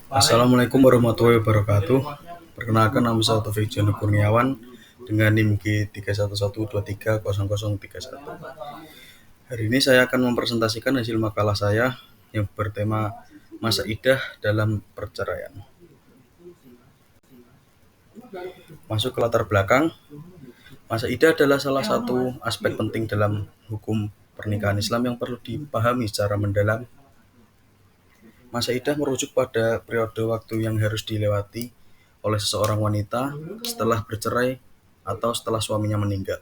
Assalamualaikum warahmatullahi wabarakatuh. Perkenalkan, nama saya Taufik Janu Kurniawan dengan NIM G311230031. Hari ini saya akan mempresentasikan hasil makalah saya yang bertema masa idah dalam perceraian. Masuk ke latar belakang, masa idah adalah salah satu aspek penting dalam hukum pernikahan Islam yang perlu dipahami secara mendalam. Masa idah merujuk pada periode waktu yang harus dilewati oleh seseorang wanita setelah bercerai atau setelah suaminya meninggal.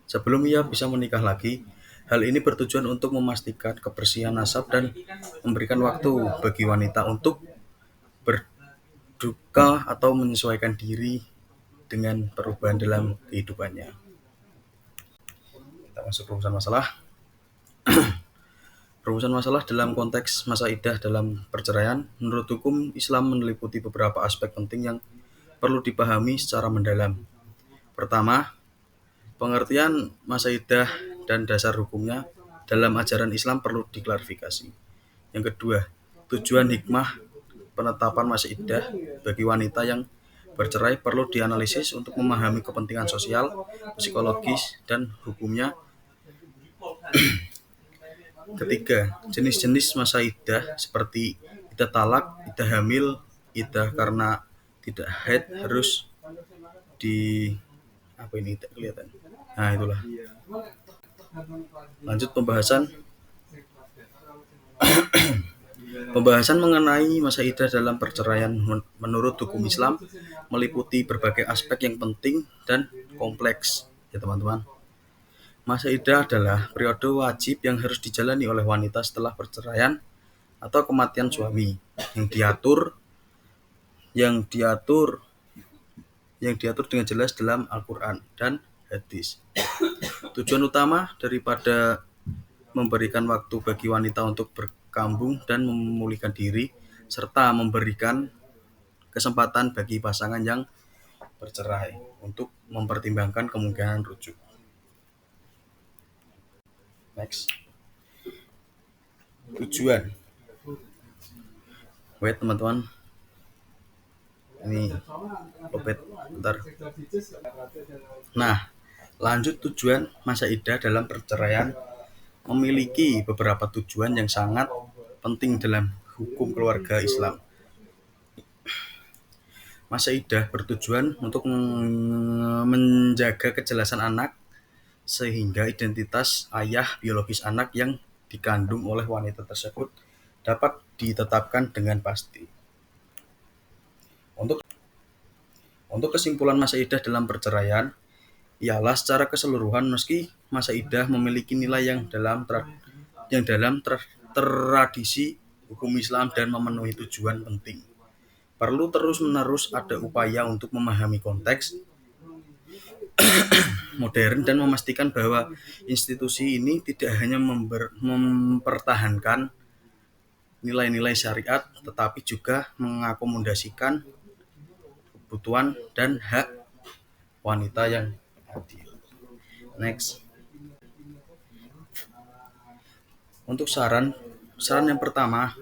Sebelum ia bisa menikah lagi, hal ini bertujuan untuk memastikan kebersihan nasab dan memberikan waktu bagi wanita untuk berduka atau menyesuaikan diri dengan perubahan dalam kehidupannya. Kita masuk rumusan masalah. Rumusan masalah dalam konteks masa idah dalam perceraian, menurut hukum Islam meliputi beberapa aspek penting yang perlu dipahami secara mendalam. Pertama, pengertian masa idah dan dasar hukumnya dalam ajaran Islam perlu diklarifikasi. Yang kedua, tujuan hikmah penetapan masa idah bagi wanita yang bercerai perlu dianalisis untuk memahami kepentingan sosial, psikologis, dan hukumnya. Ketiga, jenis-jenis masa idah seperti idah talak, idah hamil, idah karena tidak haid harus tidak kelihatan. Nah, itulah. Lanjut pembahasan. Pembahasan mengenai masa idah dalam perceraian menurut hukum Islam meliputi berbagai aspek yang penting dan kompleks, ya teman-teman. Masa idah adalah periode wajib yang harus dijalani oleh wanita setelah perceraian atau kematian suami yang diatur dengan jelas dalam Al-Quran dan hadis. Tujuan utama daripada memberikan waktu bagi wanita untuk berkambung dan memulihkan diri, serta memberikan kesempatan bagi pasangan yang bercerai untuk mempertimbangkan kemungkinan rujuk. Next. Tujuan. Wait teman-teman. Ini lopet bentar. Nah, lanjut tujuan masa idah dalam perceraian memiliki beberapa tujuan yang sangat penting dalam hukum keluarga Islam. Masa idah bertujuan untuk menjaga kejelasan anak sehingga identitas ayah biologis anak yang dikandung oleh wanita tersebut dapat ditetapkan dengan pasti. Untuk kesimpulan masa idah dalam perceraian, ialah secara keseluruhan meski masa idah memiliki nilai yang dalam tradisi hukum Islam dan memenuhi tujuan penting, perlu terus-menerus ada upaya untuk memahami konteks modern dan memastikan bahwa institusi ini tidak hanya mempertahankan nilai-nilai syariat, tetapi juga mengakomodasikan kebutuhan dan hak wanita yang adil. Next. Untuk saran yang pertama,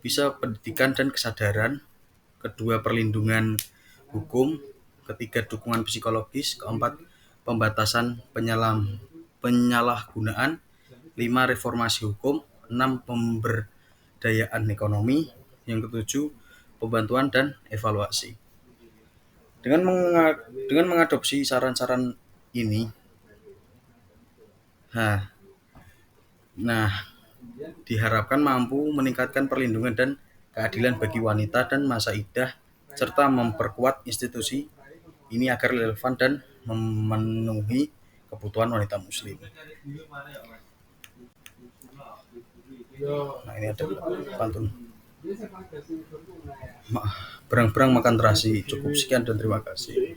bisa pendidikan dan kesadaran. Kedua, perlindungan hukum. Ketiga, dukungan psikologis. Keempat, pembatasan penyalahgunaan. 5, reformasi hukum. 6, pemberdayaan ekonomi. Yang ketujuh, pembantuan dan evaluasi. Dengan mengadopsi saran-saran ini, diharapkan mampu meningkatkan perlindungan dan keadilan bagi wanita dan masa idah, serta memperkuat institusi ini agar relevan dan memenuhi kebutuhan wanita muslim. Nah, ini ada pantun. Berang-berang makan terasi. Cukup sekian dan terima kasih.